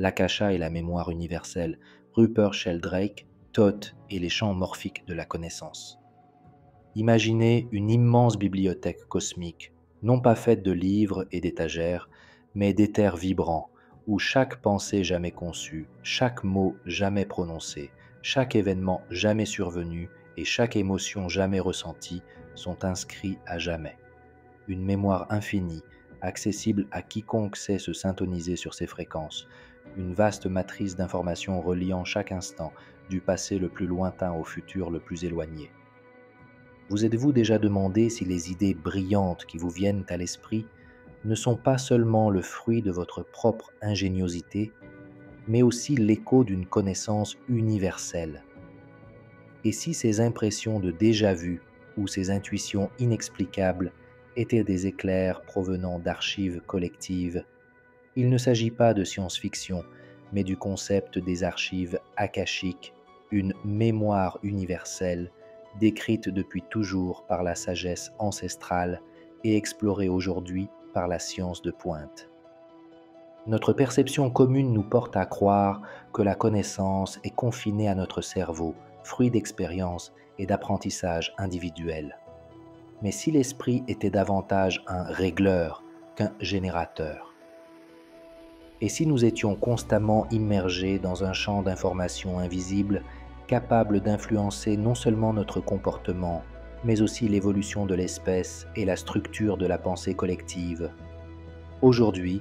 l'Akasha et la mémoire universelle, Rupert Sheldrake, Thoth et les champs morphiques de la connaissance. Imaginez une immense bibliothèque cosmique, non pas faite de livres et d'étagères, mais d'éthers vibrants, où chaque pensée jamais conçue, chaque mot jamais prononcé, chaque événement jamais survenu et chaque émotion jamais ressentie sont inscrits à jamais. Une mémoire infinie, accessible à quiconque sait se syntoniser sur ces fréquences, une vaste matrice d'informations reliant chaque instant, du passé le plus lointain au futur le plus éloigné. Vous êtes-vous déjà demandé si les idées brillantes qui vous viennent à l'esprit ne sont pas seulement le fruit de votre propre ingéniosité, mais aussi l'écho d'une connaissance universelle? Et si ces impressions de déjà-vu ou ces intuitions inexplicables étaient des éclairs provenant d'archives collectives? Il ne s'agit pas de science-fiction, mais du concept des archives akashiques, une mémoire universelle décrite depuis toujours par la sagesse ancestrale et explorée aujourd'hui par la science de pointe. Notre perception commune nous porte à croire que la connaissance est confinée à notre cerveau, fruit d'expériences et d'apprentissage individuels. Mais si l'esprit était davantage un régleur qu'un générateur? Et si nous étions constamment immergés dans un champ d'informations invisibles, capable d'influencer non seulement notre comportement, mais aussi l'évolution de l'espèce et la structure de la pensée collective? Aujourd'hui,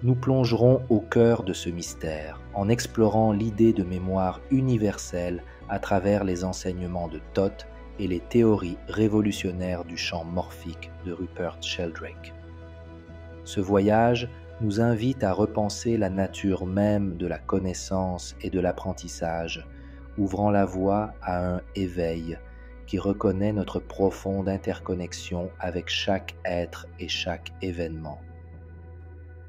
nous plongerons au cœur de ce mystère en explorant l'idée de mémoire universelle à travers les enseignements de Thoth et les théories révolutionnaires du champ morphique de Rupert Sheldrake. Ce voyage nous invite à repenser la nature même de la connaissance et de l'apprentissage, ouvrant la voie à un éveil qui reconnaît notre profonde interconnexion avec chaque être et chaque événement.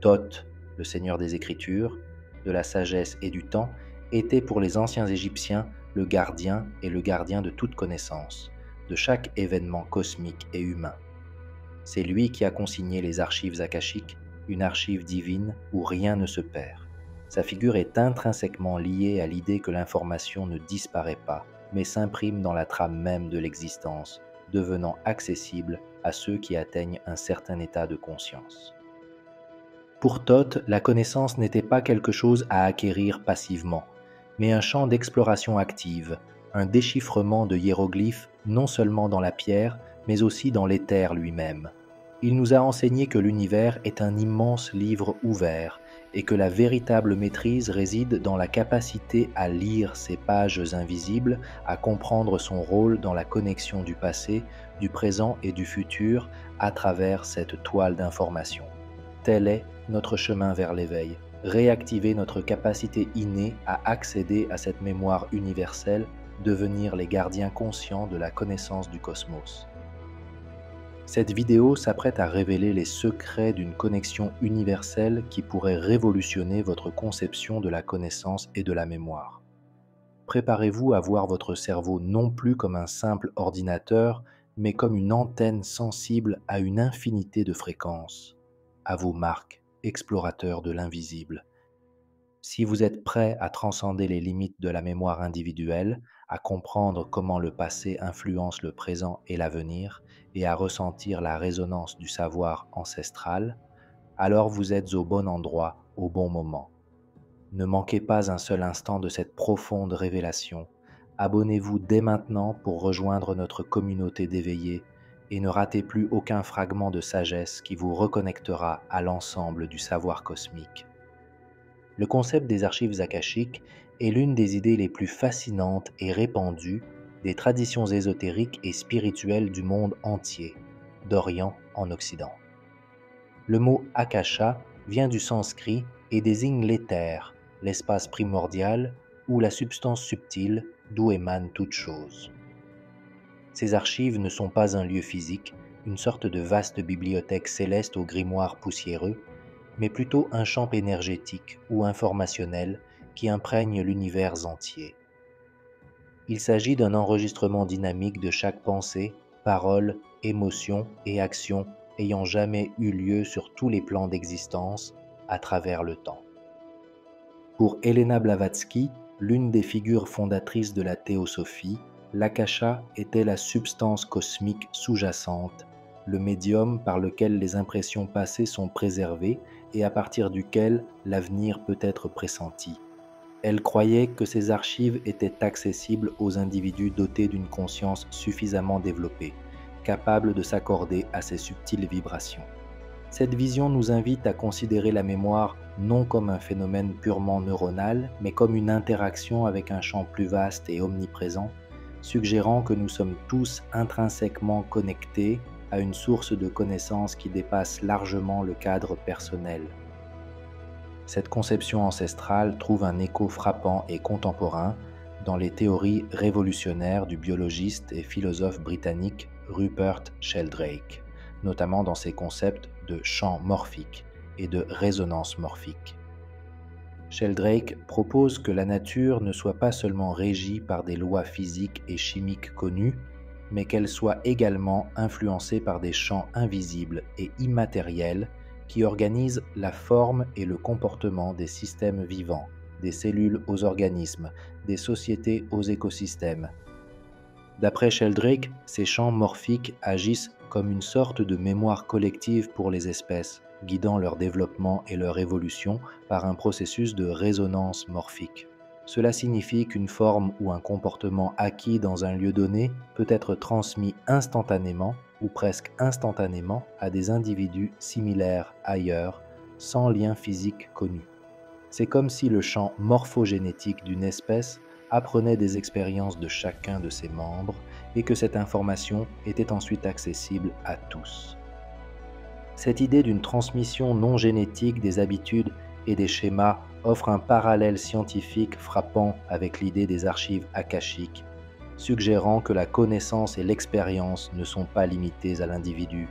Thoth, le seigneur des Écritures, de la sagesse et du temps, était pour les anciens Égyptiens le gardien et le gardien de toute connaissance, de chaque événement cosmique et humain. C'est lui qui a consigné les archives akashiques, une archive divine où rien ne se perd. Sa figure est intrinsèquement liée à l'idée que l'information ne disparaît pas, mais s'imprime dans la trame même de l'existence, devenant accessible à ceux qui atteignent un certain état de conscience. Pour Thoth, la connaissance n'était pas quelque chose à acquérir passivement, mais un champ d'exploration active, un déchiffrement de hiéroglyphes non seulement dans la pierre, mais aussi dans l'éther lui-même. Il nous a enseigné que l'univers est un immense livre ouvert et que la véritable maîtrise réside dans la capacité à lire ces pages invisibles, à comprendre son rôle dans la connexion du passé, du présent et du futur à travers cette toile d'information. Tel est notre chemin vers l'éveil, réactiver notre capacité innée à accéder à cette mémoire universelle, devenir les gardiens conscients de la connaissance du cosmos. Cette vidéo s'apprête à révéler les secrets d'une connexion universelle qui pourrait révolutionner votre conception de la connaissance et de la mémoire. Préparez-vous à voir votre cerveau non plus comme un simple ordinateur, mais comme une antenne sensible à une infinité de fréquences. À vos marques, explorateurs de l'invisible. Si vous êtes prêt à transcender les limites de la mémoire individuelle, à comprendre comment le passé influence le présent et l'avenir, et à ressentir la résonance du savoir ancestral, alors vous êtes au bon endroit, au bon moment. Ne manquez pas un seul instant de cette profonde révélation. Abonnez-vous dès maintenant pour rejoindre notre communauté d'éveillés et ne ratez plus aucun fragment de sagesse qui vous reconnectera à l'ensemble du savoir cosmique. Le concept des archives akashiques est l'une des idées les plus fascinantes et répandues des traditions ésotériques et spirituelles du monde entier, d'Orient en Occident. Le mot akasha vient du sanskrit et désigne l'éther, l'espace primordial ou la substance subtile d'où émane toute chose. Ces archives ne sont pas un lieu physique, une sorte de vaste bibliothèque céleste aux grimoires poussiéreux, mais plutôt un champ énergétique ou informationnel qui imprègne l'univers entier. Il s'agit d'un enregistrement dynamique de chaque pensée, parole, émotion et action ayant jamais eu lieu sur tous les plans d'existence à travers le temps. Pour Helena Blavatsky, l'une des figures fondatrices de la théosophie, l'akasha était la substance cosmique sous-jacente, le médium par lequel les impressions passées sont préservées et à partir duquel l'avenir peut être pressenti. Elle croyait que ces archives étaient accessibles aux individus dotés d'une conscience suffisamment développée, capables de s'accorder à ces subtiles vibrations. Cette vision nous invite à considérer la mémoire non comme un phénomène purement neuronal, mais comme une interaction avec un champ plus vaste et omniprésent, suggérant que nous sommes tous intrinsèquement connectés à une source de connaissances qui dépasse largement le cadre personnel. Cette conception ancestrale trouve un écho frappant et contemporain dans les théories révolutionnaires du biologiste et philosophe britannique Rupert Sheldrake, notamment dans ses concepts de champ morphique et de résonance morphique. Sheldrake propose que la nature ne soit pas seulement régie par des lois physiques et chimiques connues, mais qu'elle soit également influencée par des champs invisibles et immatériels qui organisent la forme et le comportement des systèmes vivants, des cellules aux organismes, des sociétés aux écosystèmes. D'après Sheldrake, ces champs morphiques agissent comme une sorte de mémoire collective pour les espèces, guidant leur développement et leur évolution par un processus de résonance morphique. Cela signifie qu'une forme ou un comportement acquis dans un lieu donné peut être transmis instantanément ou presque instantanément à des individus similaires ailleurs, sans lien physique connu. C'est comme si le champ morphogénétique d'une espèce apprenait des expériences de chacun de ses membres et que cette information était ensuite accessible à tous. Cette idée d'une transmission non génétique des habitudes et des schémas offre un parallèle scientifique frappant avec l'idée des archives akashiques, suggérant que la connaissance et l'expérience ne sont pas limitées à l'individu,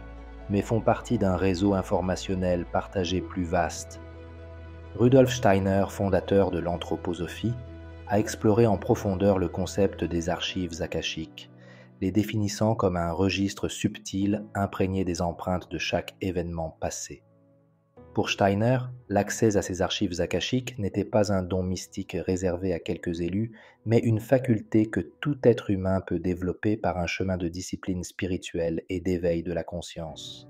mais font partie d'un réseau informationnel partagé plus vaste. Rudolf Steiner, fondateur de l'anthroposophie, a exploré en profondeur le concept des archives akashiques, les définissant comme un registre subtil imprégné des empreintes de chaque événement passé. Pour Steiner, l'accès à ces archives akashiques n'était pas un don mystique réservé à quelques élus, mais une faculté que tout être humain peut développer par un chemin de discipline spirituelle et d'éveil de la conscience.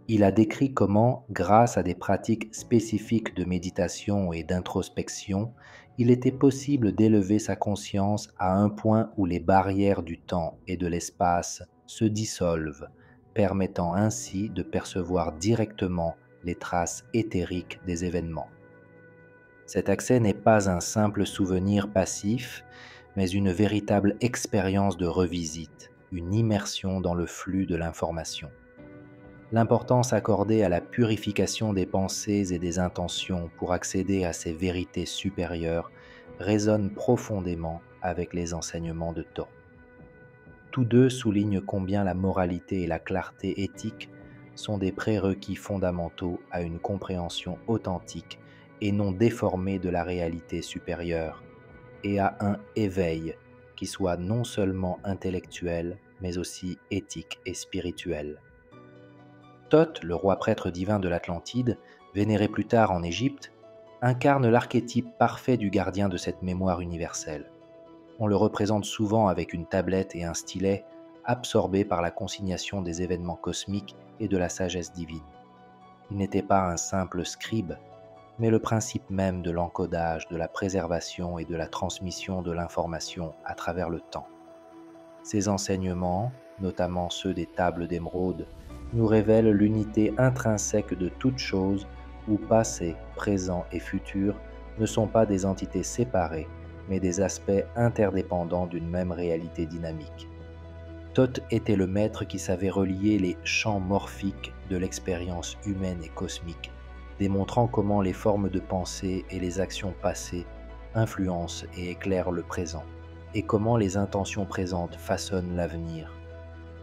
Il a décrit comment, grâce à des pratiques spécifiques de méditation et d'introspection, il était possible d'élever sa conscience à un point où les barrières du temps et de l'espace se dissolvent, permettant ainsi de percevoir directement les traces éthériques des événements. Cet accès n'est pas un simple souvenir passif, mais une véritable expérience de revisite, une immersion dans le flux de l'information. L'importance accordée à la purification des pensées et des intentions pour accéder à ces vérités supérieures résonne profondément avec les enseignements de Tho. Tous deux soulignent combien la moralité et la clarté éthique sont des prérequis fondamentaux à une compréhension authentique et non déformée de la réalité supérieure, et à un éveil qui soit non seulement intellectuel, mais aussi éthique et spirituel. Thoth, le roi prêtre divin de l'Atlantide, vénéré plus tard en Égypte, incarne l'archétype parfait du gardien de cette mémoire universelle. On le représente souvent avec une tablette et un stylet, absorbés par la consignation des événements cosmiques et de la sagesse divine. Il n'était pas un simple scribe, mais le principe même de l'encodage, de la préservation et de la transmission de l'information à travers le temps. Ces enseignements, notamment ceux des tables d'émeraude, nous révèlent l'unité intrinsèque de toute chose où passé, présent et futur ne sont pas des entités séparées, mais des aspects interdépendants d'une même réalité dynamique. Thoth était le maître qui savait relier les champs morphiques de l'expérience humaine et cosmique, démontrant comment les formes de pensée et les actions passées influencent et éclairent le présent, et comment les intentions présentes façonnent l'avenir.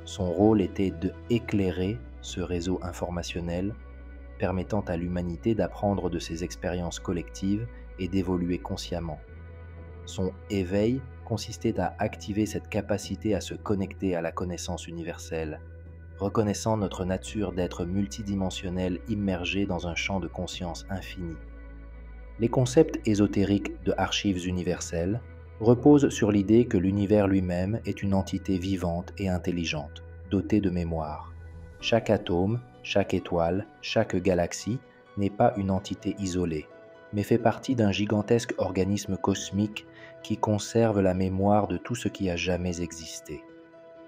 Son rôle était de éclairer ce réseau informationnel, permettant à l'humanité d'apprendre de ses expériences collectives et d'évoluer consciemment. Son éveil consistait à activer cette capacité à se connecter à la connaissance universelle, reconnaissant notre nature d'être multidimensionnel immergé dans un champ de conscience infini. Les concepts ésotériques de archives universelles reposent sur l'idée que l'univers lui-même est une entité vivante et intelligente, dotée de mémoire. Chaque atome, chaque étoile, chaque galaxie n'est pas une entité isolée, mais fait partie d'un gigantesque organisme cosmique qui conserve la mémoire de tout ce qui a jamais existé.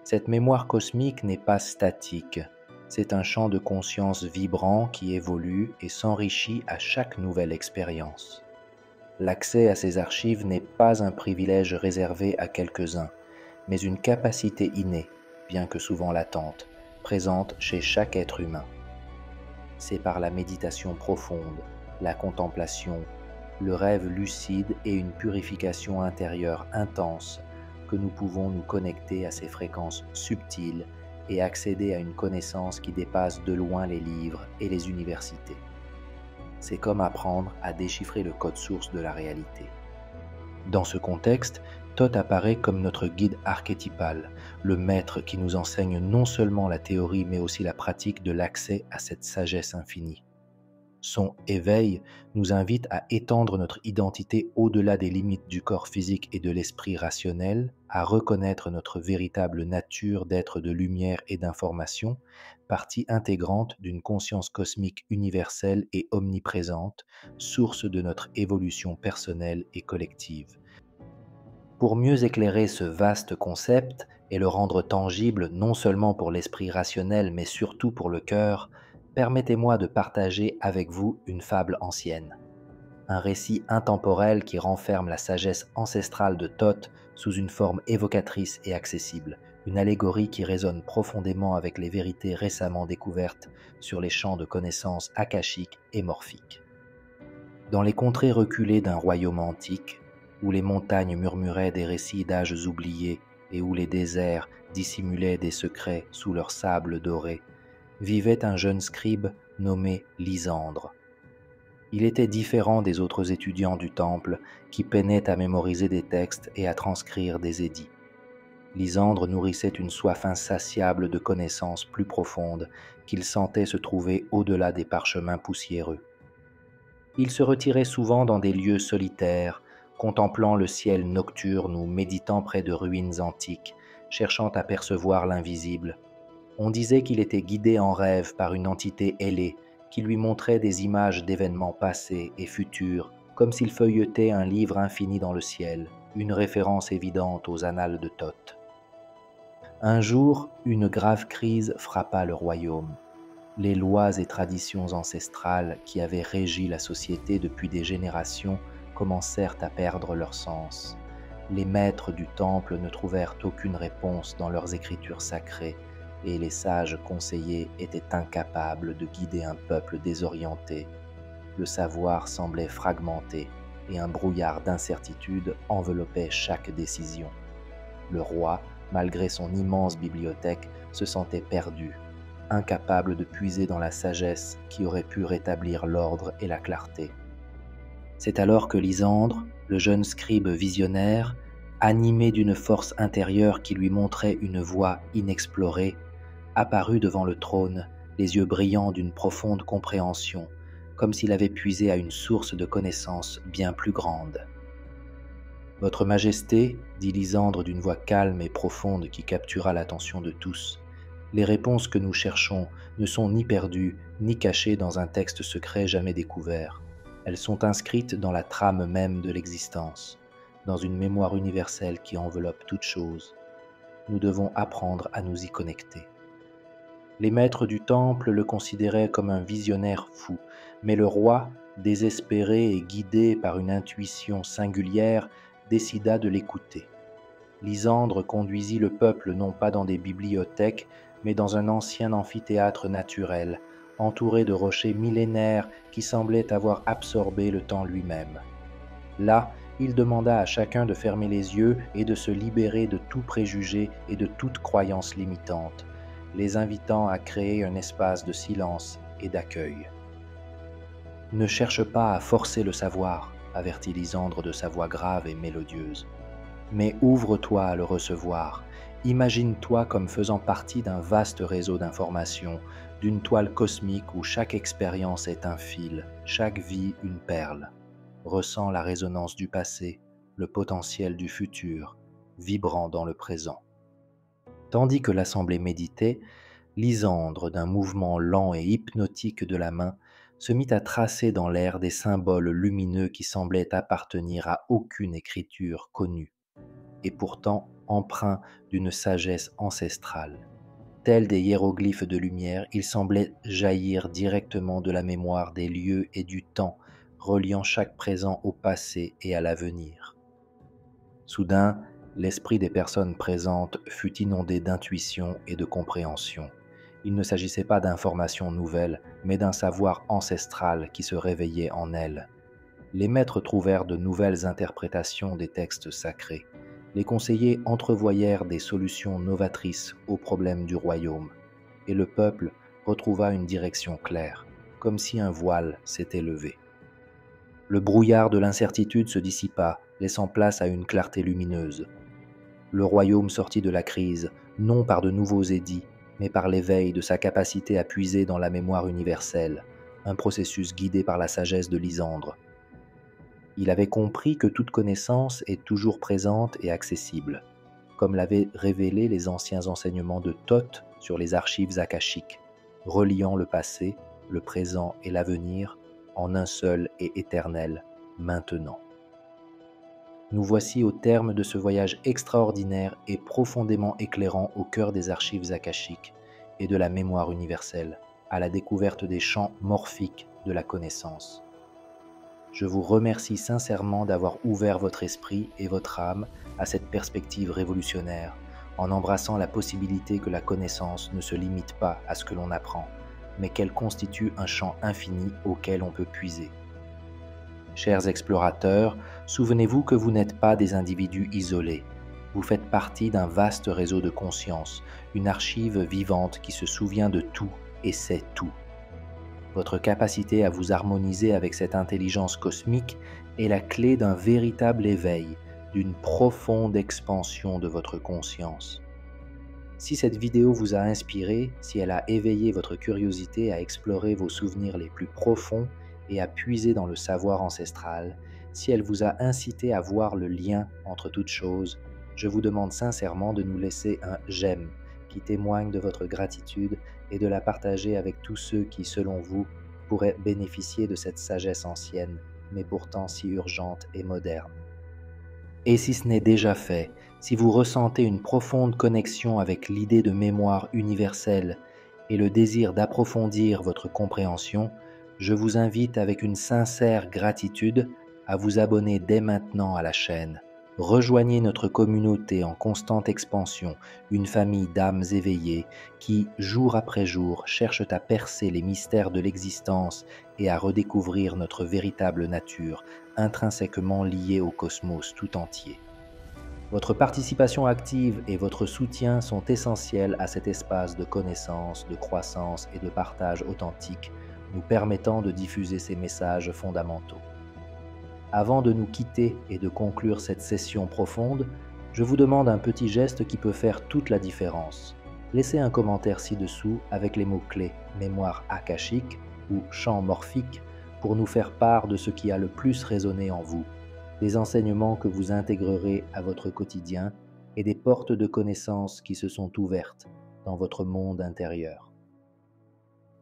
Cette mémoire cosmique n'est pas statique, c'est un champ de conscience vibrant qui évolue et s'enrichit à chaque nouvelle expérience. L'accès à ces archives n'est pas un privilège réservé à quelques-uns, mais une capacité innée, bien que souvent latente, présente chez chaque être humain. C'est par la méditation profonde, la contemplation, le rêve lucide et une purification intérieure intense que nous pouvons nous connecter à ces fréquences subtiles et accéder à une connaissance qui dépasse de loin les livres et les universités. C'est comme apprendre à déchiffrer le code source de la réalité. Dans ce contexte, Thoth apparaît comme notre guide archétypal, le maître qui nous enseigne non seulement la théorie mais aussi la pratique de l'accès à cette sagesse infinie. Son éveil nous invite à étendre notre identité au-delà des limites du corps physique et de l'esprit rationnel, à reconnaître notre véritable nature d'être de lumière et d'information, partie intégrante d'une conscience cosmique universelle et omniprésente, source de notre évolution personnelle et collective. Pour mieux éclairer ce vaste concept et le rendre tangible non seulement pour l'esprit rationnel mais surtout pour le cœur, permettez-moi de partager avec vous une fable ancienne. Un récit intemporel qui renferme la sagesse ancestrale de Thoth sous une forme évocatrice et accessible, une allégorie qui résonne profondément avec les vérités récemment découvertes sur les champs de connaissances akashiques et morphiques. Dans les contrées reculées d'un royaume antique, où les montagnes murmuraient des récits d'âges oubliés et où les déserts dissimulaient des secrets sous leurs sables dorés, vivait un jeune scribe nommé Lysandre. Il était différent des autres étudiants du temple qui peinaient à mémoriser des textes et à transcrire des édits. Lysandre nourrissait une soif insatiable de connaissances plus profondes qu'il sentait se trouver au-delà des parchemins poussiéreux. Il se retirait souvent dans des lieux solitaires, contemplant le ciel nocturne ou méditant près de ruines antiques, cherchant à percevoir l'invisible. On disait qu'il était guidé en rêve par une entité ailée qui lui montrait des images d'événements passés et futurs, comme s'il feuilletait un livre infini dans le ciel, une référence évidente aux annales de Thoth. Un jour, une grave crise frappa le royaume. Les lois et traditions ancestrales qui avaient régi la société depuis des générations commencèrent à perdre leur sens. Les maîtres du temple ne trouvèrent aucune réponse dans leurs écritures sacrées et les sages conseillers étaient incapables de guider un peuple désorienté. Le savoir semblait fragmenté et un brouillard d'incertitude enveloppait chaque décision. Le roi, malgré son immense bibliothèque, se sentait perdu, incapable de puiser dans la sagesse qui aurait pu rétablir l'ordre et la clarté. C'est alors que Lysandre, le jeune scribe visionnaire, animé d'une force intérieure qui lui montrait une voie inexplorée, apparut devant le trône, les yeux brillants d'une profonde compréhension, comme s'il avait puisé à une source de connaissances bien plus grande. « Votre Majesté, dit Lysandre d'une voix calme et profonde qui captura l'attention de tous, les réponses que nous cherchons ne sont ni perdues ni cachées dans un texte secret jamais découvert. Elles sont inscrites dans la trame même de l'existence, dans une mémoire universelle qui enveloppe toute chose. Nous devons apprendre à nous y connecter. » Les maîtres du temple le considéraient comme un visionnaire fou, mais le roi, désespéré et guidé par une intuition singulière, décida de l'écouter. Lysandre conduisit le peuple non pas dans des bibliothèques, mais dans un ancien amphithéâtre naturel, entouré de rochers millénaires qui semblaient avoir absorbé le temps lui-même. Là, il demanda à chacun de fermer les yeux et de se libérer de tout préjugé et de toute croyance limitante, les invitant à créer un espace de silence et d'accueil. « Ne cherche pas à forcer le savoir, avertit Lysandre de sa voix grave et mélodieuse. Mais ouvre-toi à le recevoir. Imagine-toi comme faisant partie d'un vaste réseau d'informations, d'une toile cosmique où chaque expérience est un fil, chaque vie une perle. ressent la résonance du passé, le potentiel du futur, vibrant dans le présent. Tandis que l'assemblée méditait, Lysandre, d'un mouvement lent et hypnotique de la main, se mit à tracer dans l'air des symboles lumineux qui semblaient appartenir à aucune écriture connue, et pourtant empreints d'une sagesse ancestrale. Tels des hiéroglyphes de lumière, ils semblaient jaillir directement de la mémoire des lieux et du temps, reliant chaque présent au passé et à l'avenir. Soudain, l'esprit des personnes présentes fut inondé d'intuition et de compréhension. Il ne s'agissait pas d'informations nouvelles, mais d'un savoir ancestral qui se réveillait en elles. Les maîtres trouvèrent de nouvelles interprétations des textes sacrés. Les conseillers entrevoyèrent des solutions novatrices aux problèmes du royaume, et le peuple retrouva une direction claire, comme si un voile s'était levé. Le brouillard de l'incertitude se dissipa, laissant place à une clarté lumineuse. Le royaume sortit de la crise, non par de nouveaux édits, mais par l'éveil de sa capacité à puiser dans la mémoire universelle, un processus guidé par la sagesse de Lysandre. Il avait compris que toute connaissance est toujours présente et accessible, comme l'avaient révélé les anciens enseignements de Thoth sur les archives akashiques, reliant le passé, le présent et l'avenir en un seul et éternel maintenant. Nous voici au terme de ce voyage extraordinaire et profondément éclairant au cœur des archives akashiques et de la mémoire universelle, à la découverte des champs morphiques de la connaissance. Je vous remercie sincèrement d'avoir ouvert votre esprit et votre âme à cette perspective révolutionnaire, en embrassant la possibilité que la connaissance ne se limite pas à ce que l'on apprend, mais qu'elle constitue un champ infini auquel on peut puiser. Chers explorateurs, souvenez-vous que vous n'êtes pas des individus isolés. Vous faites partie d'un vaste réseau de conscience, une archive vivante qui se souvient de tout et sait tout. Votre capacité à vous harmoniser avec cette intelligence cosmique est la clé d'un véritable éveil, d'une profonde expansion de votre conscience. Si cette vidéo vous a inspiré, si elle a éveillé votre curiosité à explorer vos souvenirs les plus profonds et à puiser dans le savoir ancestral, si elle vous a incité à voir le lien entre toutes choses, je vous demande sincèrement de nous laisser un « j'aime » qui témoigne de votre gratitude et de la partager avec tous ceux qui, selon vous, pourraient bénéficier de cette sagesse ancienne, mais pourtant si urgente et moderne. Et si ce n'est déjà fait, si vous ressentez une profonde connexion avec l'idée de mémoire universelle et le désir d'approfondir votre compréhension, je vous invite avec une sincère gratitude à vous abonner dès maintenant à la chaîne. Rejoignez notre communauté en constante expansion, une famille d'âmes éveillées qui, jour après jour, cherchent à percer les mystères de l'existence et à redécouvrir notre véritable nature, intrinsèquement liée au cosmos tout entier. Votre participation active et votre soutien sont essentiels à cet espace de connaissance, de croissance et de partage authentique, nous permettant de diffuser ces messages fondamentaux. Avant de nous quitter et de conclure cette session profonde, je vous demande un petit geste qui peut faire toute la différence. Laissez un commentaire ci-dessous avec les mots-clés « mémoire akashique » ou « champ morphique » pour nous faire part de ce qui a le plus résonné en vous, des enseignements que vous intégrerez à votre quotidien et des portes de connaissances qui se sont ouvertes dans votre monde intérieur.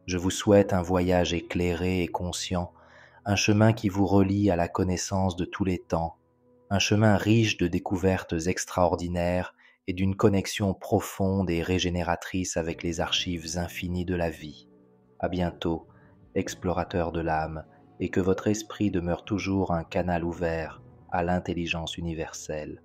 Je vous souhaite un voyage éclairé et conscient, un chemin qui vous relie à la connaissance de tous les temps, un chemin riche de découvertes extraordinaires et d'une connexion profonde et régénératrice avec les archives infinies de la vie. À bientôt, explorateurs de l'âme, et que votre esprit demeure toujours un canal ouvert à l'intelligence universelle.